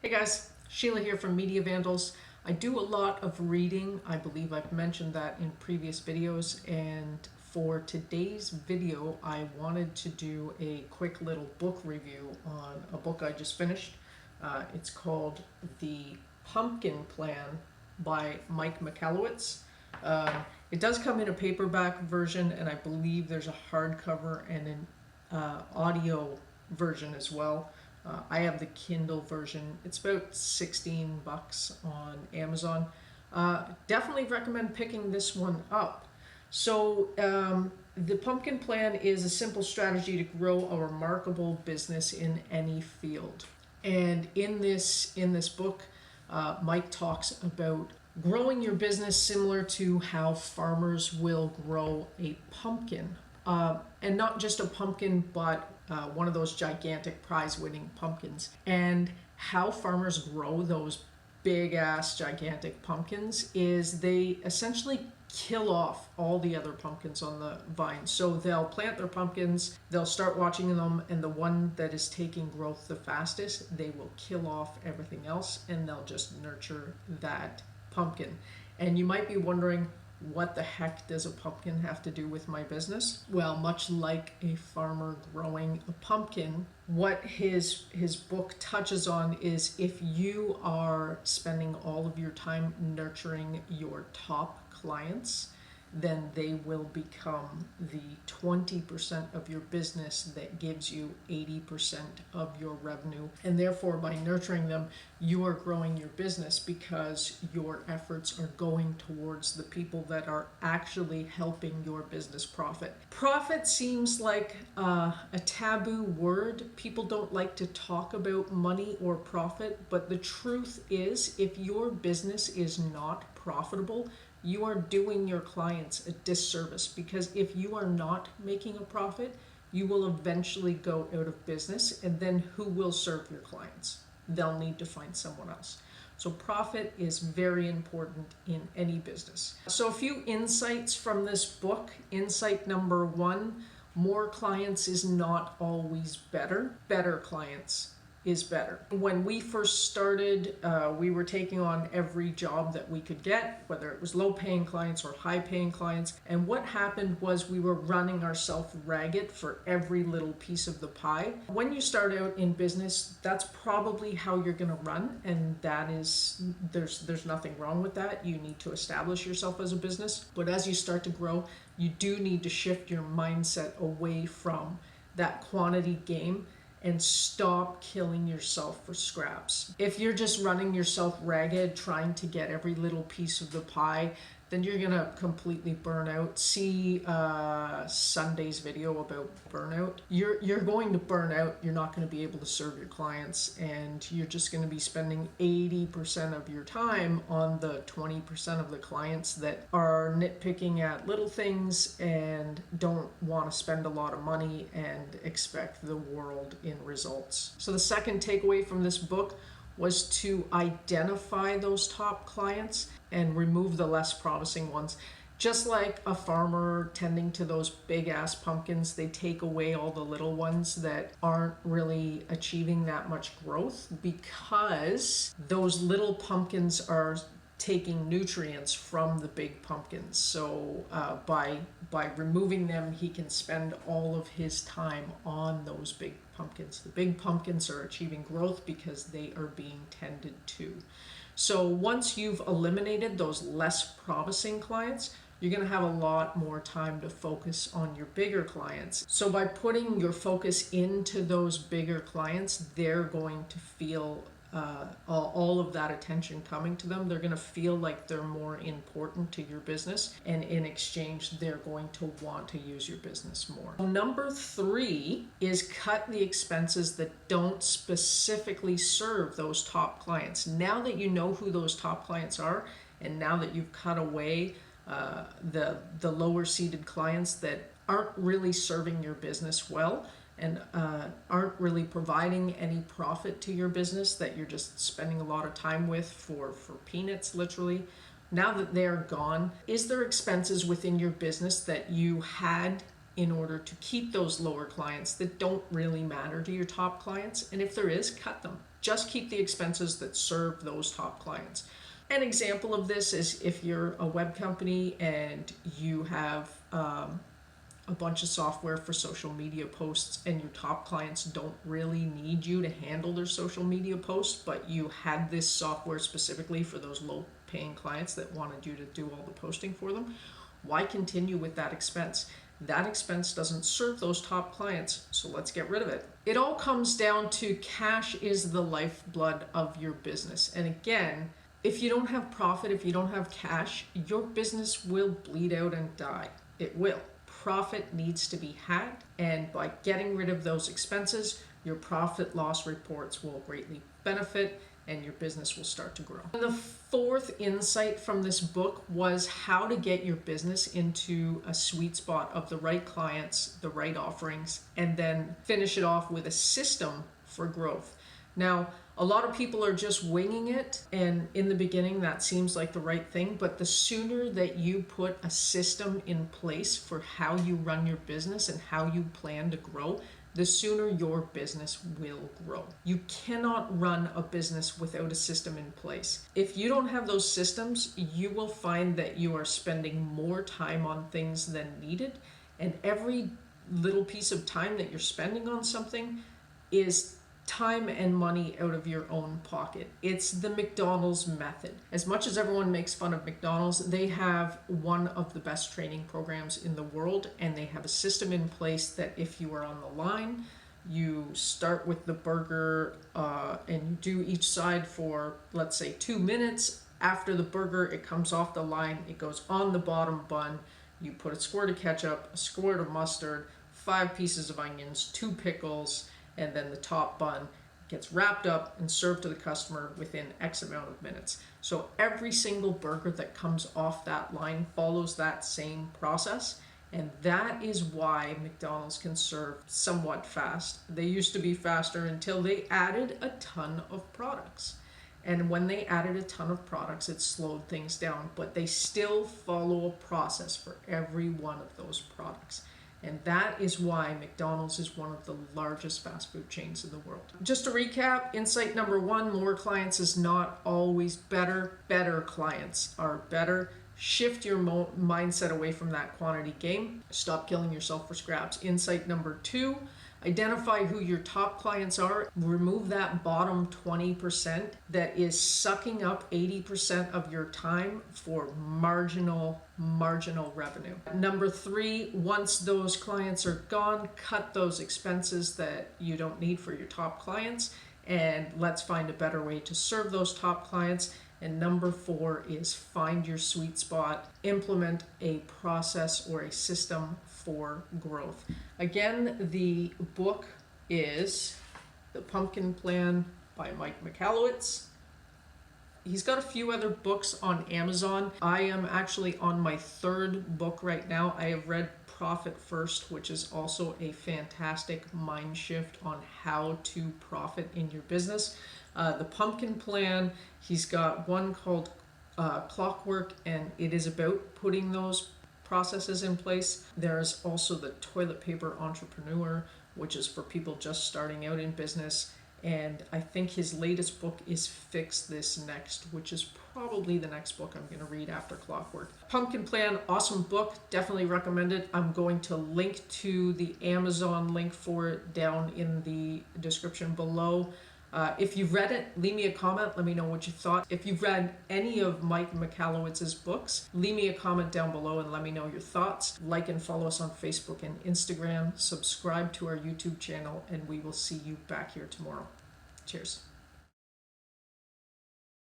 Hey guys, Sheila here from Media Vandals. I do a lot of reading. I believe I've mentioned that in previous videos, and for today's video I wanted to do a quick little book review on a book I just finished. It's called The Pumpkin Plan by Mike Michalowicz. It does come in a paperback version, and I believe there's a hardcover and an audio version as well. I have the Kindle version. It's about 16 bucks on Amazon. Definitely recommend picking this one up. So the Pumpkin Plan is a simple strategy to grow a remarkable business in any field. And in this book, Mike talks about growing your business similar to how farmers will grow a pumpkin. And not just a pumpkin, but one of those gigantic prize-winning pumpkins. And how farmers grow those big-ass gigantic pumpkins is they essentially kill off all the other pumpkins on the vine. So they'll plant their pumpkins, they'll start watching them, and the one that is taking growth the fastest, they will kill off everything else, and they'll just nurture that pumpkin. And you might be wondering, what the heck does a pumpkin have to do with my business? Well, much like a farmer growing a pumpkin, what his book touches on is if you are spending all of your time nurturing your top clients, then they will become the 20% of your business that gives you 80% of your revenue. And therefore, by nurturing them, you are growing your business because your efforts are going towards the people that are actually helping your business profit. Profit seems like a taboo word. People don't like to talk about money or profit, but the truth is, if your business is not profitable, you are doing your clients a disservice, because if you are not making a profit, you will eventually go out of business, and then who will serve your clients? They'll need to find someone else. So profit is very important in any business. So a few insights from this book. Insight number one, more clients is not always better. Better clients is better. When we first started, we were taking on every job that we could get, whether it was low-paying clients or high-paying clients. And what happened was we were running ourselves ragged for every little piece of the pie. When you start out in business, that's probably how you're going to run, and that is, there's nothing wrong with that. You need to establish yourself as a business. But as you start to grow, you do need to shift your mindset away from that quantity game and stop killing yourself for scraps. If you're just running yourself ragged, trying to get every little piece of the pie, then you're gonna completely burn out. See Sunday's video about burnout. You're going to burn out. You're not going to be able to serve your clients, and you're just going to be spending 80% of your time on the 20% of the clients that are nitpicking at little things and don't want to spend a lot of money and expect the world in results. So the second takeaway from this book was to identify those top clients and remove the less promising ones. Just like a farmer tending to those big ass pumpkins, they take away all the little ones that aren't really achieving that much growth, because those little pumpkins are taking nutrients from the big pumpkins. So by removing them, he can spend all of his time on those big pumpkins. The big pumpkins are achieving growth because they are being tended to. So once you've eliminated those less promising clients, you're going to have a lot more time to focus on your bigger clients. So by putting your focus into those bigger clients, they're going to feel all of that attention coming to them. They're going to feel like they're more important to your business, and in exchange, they're going to want to use your business more. Number three is cut the expenses that don't specifically serve those top clients. Now that you know who those top clients are, and now that you've cut away the lower seated clients that aren't really serving your business well, and aren't really providing any profit to your business, that you're just spending a lot of time with for peanuts, literally. Now that they're gone, is there expenses within your business that you had in order to keep those lower clients that don't really matter to your top clients? And if there is, cut them. Just keep the expenses that serve those top clients. An example of this is if you're a web company and you have a bunch of software for social media posts and your top clients don't really need you to handle their social media posts, but you had this software specifically for those low paying clients that wanted you to do all the posting for them, why continue with that expense? That expense doesn't serve those top clients, so let's get rid of it. It all comes down to cash is the lifeblood of your business. And again, if you don't have profit, if you don't have cash, your business will bleed out and die. It will. Profit needs to be had, and by getting rid of those expenses, your profit loss reports will greatly benefit and your business will start to grow. And the fourth insight from this book was how to get your business into a sweet spot of the right clients, the right offerings, and then finish it off with a system for growth. Now, a lot of people are just winging it, and in the beginning that seems like the right thing, but the sooner that you put a system in place for how you run your business and how you plan to grow, the sooner your business will grow. You cannot run a business without a system in place. If you don't have those systems, you will find that you are spending more time on things than needed, and every little piece of time that you're spending on something is time and money out of your own pocket. It's the McDonald's method. As much as everyone makes fun of McDonald's, they have one of the best training programs in the world, and they have a system in place that if you are on the line, you start with the burger and you do each side for, let's say, 2 minutes. After the burger, it comes off the line, it goes on the bottom bun. You put a squirt of ketchup, a squirt of mustard, 5 pieces of onions, 2 pickles, and then the top bun gets wrapped up and served to the customer within X amount of minutes. So every single burger that comes off that line follows that same process, and that is why McDonald's can serve somewhat fast. They used to be faster until they added a ton of products. And when they added a ton of products, it slowed things down, but they still follow a process for every one of those products. And that is why McDonald's is one of the largest fast food chains in the world. Just to recap, insight number 1, more clients is not always better. Better clients are better. Shift your mindset away from that quantity game. Stop killing yourself for scraps. Insight number 2, identify who your top clients are. Remove that bottom 20% that is sucking up 80% of your time for marginal revenue. Number 3, once those clients are gone, cut those expenses that you don't need for your top clients, and let's find a better way to serve those top clients. And number 4 is find your sweet spot, implement a process or a system for growth. Again, the book is The Pumpkin Plan by Mike Michalowicz. He's got a few other books on Amazon. I am actually on my 3rd book right now. I have read Profit First, which is also a fantastic mind shift on how to profit in your business. The Pumpkin Plan, he's got one called Clockwork, and it is about putting those processes in place. There's also the Toilet Paper Entrepreneur, which is for people just starting out in business. And I think his latest book is Fix This Next, which is probably the next book I'm going to read after Clockwork. Pumpkin Plan, awesome book, definitely recommend it. I'm going to link to the Amazon link for it down in the description below. If you've read it, leave me a comment. Let me know what you thought. If you've read any of Mike Michalowicz's books, leave me a comment down below and let me know your thoughts. Like and follow us on Facebook and Instagram. Subscribe to our YouTube channel, and we will see you back here tomorrow. Cheers.